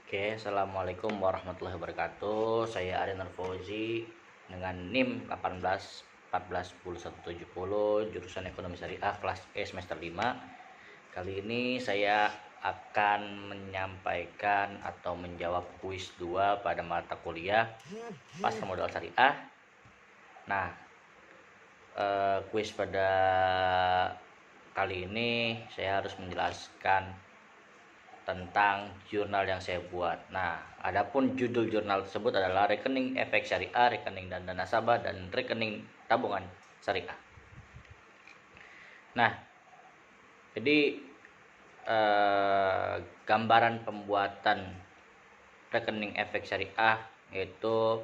Oke, Assalamualaikum warahmatullahi wabarakatuh. Saya Aryan Fauzi dengan NIM 18 14 10 170 jurusan Ekonomi Syariah kelas E semester 5. Kali ini saya akan menyampaikan atau menjawab kuis 2 pada mata kuliah Pasar Modal Syariah. Nah, kuis pada kali ini saya harus menjelaskan tentang jurnal yang saya buat. Nah, adapun judul jurnal tersebut adalah rekening efek syariah, rekening dana nasabah, dan rekening tabungan syariah. Nah, jadi gambaran pembuatan rekening efek syariah yaitu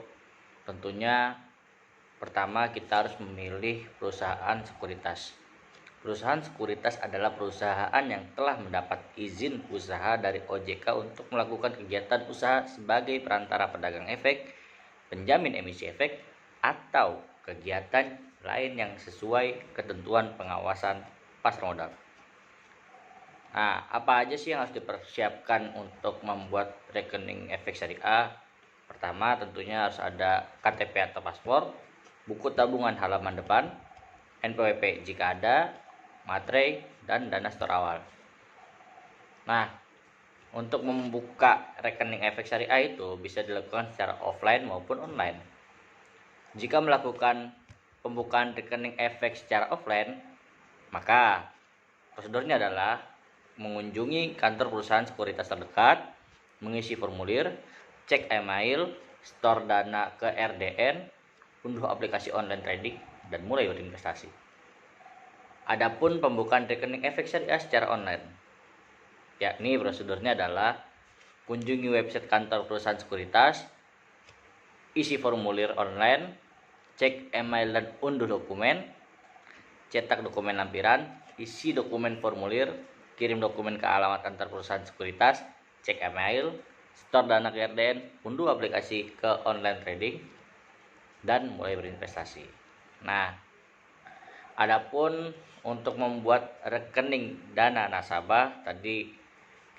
tentunya pertama kita harus memilih perusahaan sekuritas. Perusahaan sekuritas adalah perusahaan yang telah mendapat izin usaha dari OJK untuk melakukan kegiatan usaha sebagai perantara pedagang efek, penjamin emisi efek, atau kegiatan lain yang sesuai ketentuan pengawasan pasar modal. Nah, apa aja sih yang harus dipersiapkan untuk membuat rekening efek syariah? Pertama, tentunya harus ada KTP atau paspor, buku tabungan halaman depan, NPWP jika ada, materai, dan dana store awal. Nah, untuk membuka rekening efek syariah itu bisa dilakukan secara offline maupun online. Jika melakukan pembukaan rekening efek secara offline, maka prosedurnya adalah mengunjungi kantor perusahaan sekuritas terdekat, mengisi formulir, cek email, store dana ke RDN, unduh aplikasi online trading, dan mulai berinvestasi. Adapun pembukaan rekening efek syariah secara online, yakni prosedurnya adalah kunjungi website kantor perusahaan sekuritas, isi formulir online, cek email dan unduh dokumen, cetak dokumen lampiran, isi dokumen formulir, kirim dokumen ke alamat kantor perusahaan sekuritas, cek email, store dana ke RDN, unduh aplikasi ke online trading, dan mulai berinvestasi. Nah, adapun untuk membuat rekening dana nasabah, tadi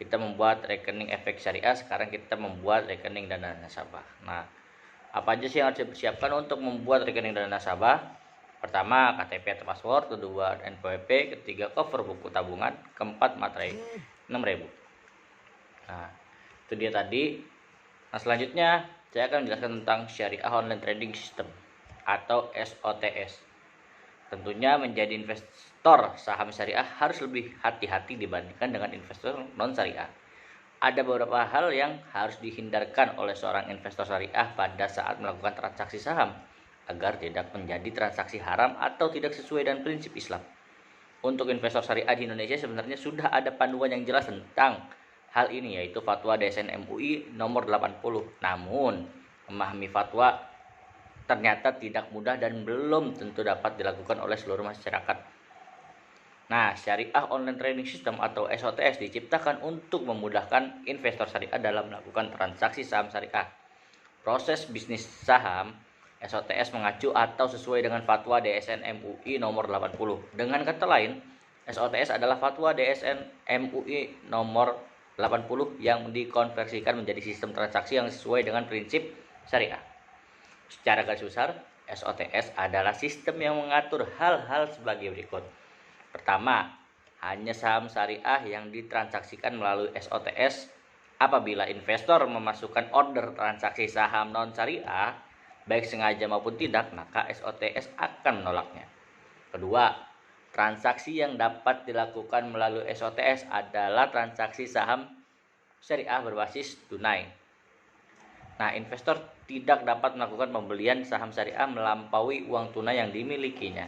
kita membuat rekening efek syariah, sekarang kita membuat rekening dana nasabah. Nah, apa aja sih yang harus dipersiapkan untuk membuat rekening dana nasabah? Pertama, KTP atau paspor, kedua NPWP, ketiga cover buku tabungan, keempat materai 6.000. Nah, itu dia tadi. Nah, selanjutnya saya akan menjelaskan tentang Syariah Online Trading System atau SOTS. Tentunya menjadi investor saham syariah harus lebih hati-hati dibandingkan dengan investor non syariah. Ada beberapa hal yang harus dihindarkan oleh seorang investor syariah pada saat melakukan transaksi saham agar tidak menjadi transaksi haram atau tidak sesuai dengan prinsip Islam. Untuk investor syariah di Indonesia sebenarnya sudah ada panduan yang jelas tentang hal ini, yaitu Fatwa DSN MUI nomor 80. Namun, memahami fatwa ternyata tidak mudah dan belum tentu dapat dilakukan oleh seluruh masyarakat. Nah, Syariah Online Trading System atau SOTS diciptakan untuk memudahkan investor syariah dalam melakukan transaksi saham syariah. Proses bisnis saham SOTS mengacu atau sesuai dengan Fatwa DSN MUI nomor 80. Dengan kata lain, SOTS adalah Fatwa DSN MUI nomor 80 yang dikonversikan menjadi sistem transaksi yang sesuai dengan prinsip syariah. Secara garis besar, SOTS adalah sistem yang mengatur hal-hal sebagai berikut. Pertama, hanya saham syariah yang ditransaksikan melalui SOTS. Apabila investor memasukkan order transaksi saham non syariah, baik sengaja maupun tidak, maka SOTS akan menolaknya. Kedua, transaksi yang dapat dilakukan melalui SOTS adalah transaksi saham syariah berbasis tunai. Nah, investor tidak dapat melakukan pembelian saham syariah melampaui uang tunai yang dimilikinya.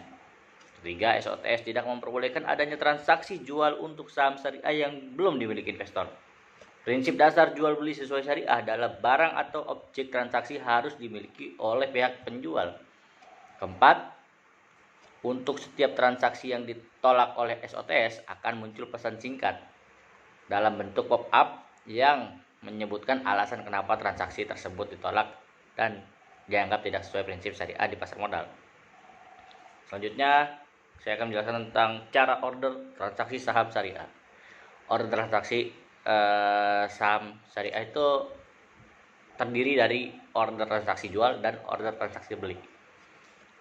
Ketiga, SOTS tidak memperbolehkan adanya transaksi jual untuk saham syariah yang belum dimiliki investor. Prinsip dasar jual beli sesuai syariah adalah barang atau objek transaksi harus dimiliki oleh pihak penjual. Keempat, untuk setiap transaksi yang ditolak oleh SOTS akan muncul pesan singkat dalam bentuk pop-up yang menyebutkan alasan kenapa transaksi tersebut ditolak dan dianggap tidak sesuai prinsip syariah di pasar modal. Selanjutnya, saya akan menjelaskan tentang cara order transaksi saham syariah. Order transaksi saham syariah itu terdiri dari order transaksi jual dan order transaksi beli.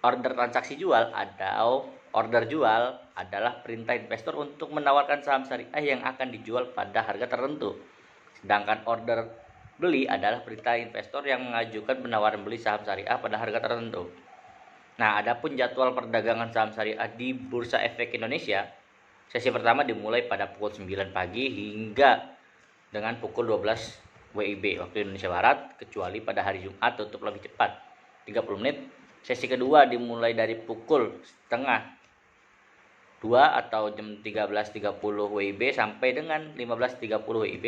Order transaksi jual atau order jual adalah perintah investor untuk menawarkan saham syariah yang akan dijual pada harga tertentu. Sedangkan order beli adalah perintah investor yang mengajukan penawaran beli saham syariah pada harga tertentu. Nah, adapun jadwal perdagangan saham syariah di Bursa Efek Indonesia, sesi pertama dimulai pada pukul 9 pagi hingga dengan pukul 12 WIB waktu Indonesia Barat, kecuali pada hari Jumat tutup lebih cepat 30 menit. Sesi kedua dimulai dari pukul setengah 2 atau jam 13.30 WIB sampai dengan 15.30 WIB,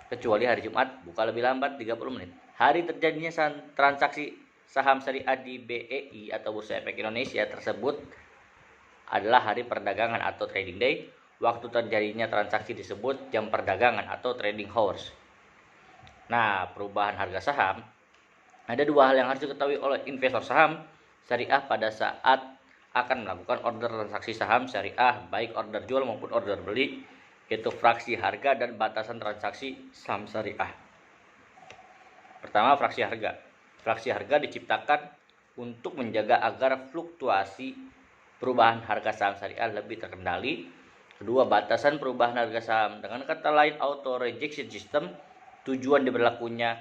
kecuali hari Jumat buka lebih lambat 30 menit. Hari terjadinya transaksi saham syariah di BEI atau Bursa Efek Indonesia tersebut adalah hari perdagangan atau trading day. Waktu terjadinya transaksi disebut jam perdagangan atau trading hours. Nah, perubahan harga saham, ada dua hal yang harus diketahui oleh investor saham syariah pada saat akan melakukan order transaksi saham syariah, baik order jual maupun order beli, yaitu fraksi harga dan batasan transaksi saham syariah. Pertama, fraksi harga. Fraksi harga diciptakan untuk menjaga agar fluktuasi perubahan harga saham syariah lebih terkendali. Kedua, batasan perubahan harga saham. Dengan kata lain, auto rejection system. Tujuan diberlakunya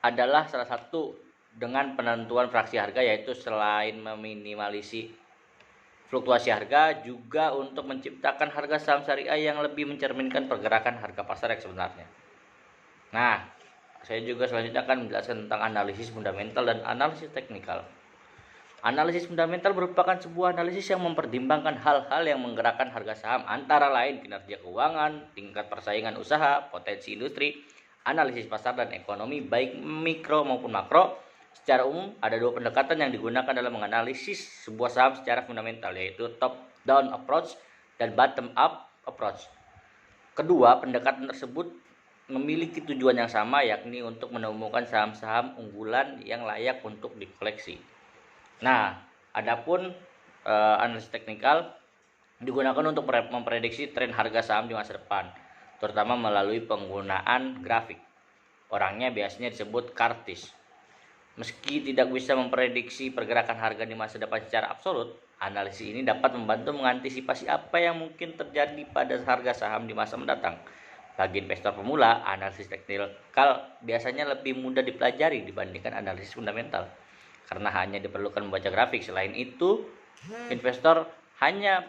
adalah salah satu dengan penentuan fraksi harga, yaitu selain meminimalisir fluktuasi harga, juga untuk menciptakan harga saham syariah yang lebih mencerminkan pergerakan harga pasar yang sebenarnya. Nah, saya juga selanjutnya akan menjelaskan tentang analisis fundamental dan analisis teknikal. Analisis fundamental merupakan sebuah analisis yang mempertimbangkan hal-hal yang menggerakkan harga saham, antara lain kinerja keuangan, tingkat persaingan usaha, potensi industri, analisis pasar dan ekonomi baik mikro maupun makro. Secara umum ada dua pendekatan yang digunakan dalam menganalisis sebuah saham secara fundamental, yaitu top down approach dan bottom up approach. Kedua pendekatan tersebut memiliki tujuan yang sama, yakni untuk menemukan saham-saham unggulan yang layak untuk dikoleksi. Nah, adapun analisis teknikal digunakan untuk memprediksi tren harga saham di masa depan, terutama melalui penggunaan grafik. Orangnya biasanya disebut kartis. Meski tidak bisa memprediksi pergerakan harga di masa depan secara absolut, analisis ini dapat membantu mengantisipasi apa yang mungkin terjadi pada harga saham di masa mendatang. Bagi investor pemula, analisis teknikal biasanya lebih mudah dipelajari dibandingkan analisis fundamental, karena hanya diperlukan membaca grafik. Selain itu, investor hanya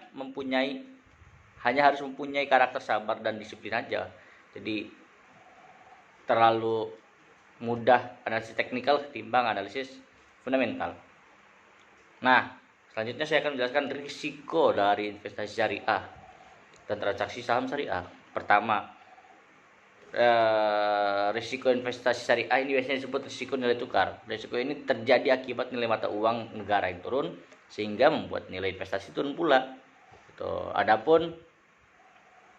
harus mempunyai karakter sabar dan disiplin aja. Jadi terlalu mudah analisis teknikal ketimbang analisis fundamental. Nah, selanjutnya saya akan menjelaskan risiko dari investasi syariah dan transaksi saham syariah. Pertama, risiko investasi syariah ini biasanya disebut risiko nilai tukar. Risiko ini terjadi akibat nilai mata uang negara yang turun, sehingga membuat nilai investasi turun pula. Adapun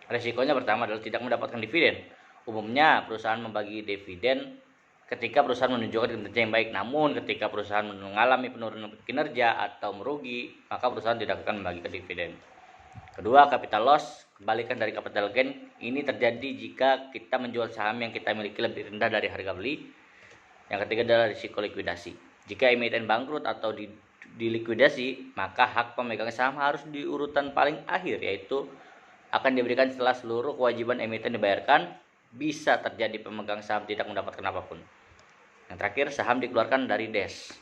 risikonya pertama adalah tidak mendapatkan dividen. Umumnya perusahaan membagi dividen ketika perusahaan menunjukkan kinerja yang baik. Namun ketika perusahaan mengalami penurunan kinerja atau merugi, maka perusahaan tidak akan membagikan dividen. Kedua, capital loss, kebalikan dari capital gain. Ini terjadi jika kita menjual saham yang kita miliki lebih rendah dari harga beli. Yang ketiga adalah risiko likuidasi. Jika emiten bangkrut atau dilikuidasi, maka hak pemegang saham harus di urutan paling akhir, yaitu akan diberikan setelah seluruh kewajiban emiten dibayarkan. Bisa terjadi pemegang saham tidak mendapatkan apapun. Yang terakhir, saham dikeluarkan dari DES.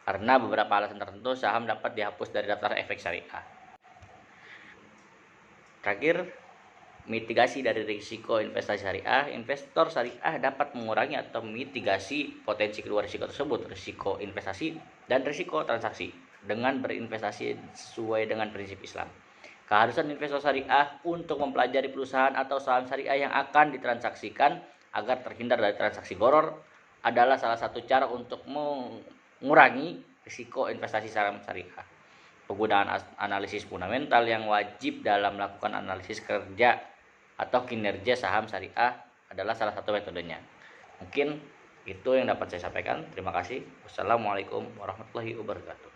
Karena beberapa alasan tertentu, saham dapat dihapus dari daftar efek syariah. Terakhir, mitigasi dari risiko investasi syariah. Investor syariah dapat mengurangi atau mitigasi potensi kedua risiko tersebut, risiko investasi dan risiko transaksi, dengan berinvestasi sesuai dengan prinsip Islam. Keharusan investor syariah untuk mempelajari perusahaan atau saham syariah yang akan ditransaksikan agar terhindar dari transaksi gharar adalah salah satu cara untuk mengurangi risiko investasi saham syariah. Penggunaan analisis fundamental yang wajib dalam melakukan analisis kerja atau kinerja saham syariah adalah salah satu metodenya. Mungkin itu yang dapat saya sampaikan. Terima kasih. Wassalamualaikum warahmatullahi wabarakatuh.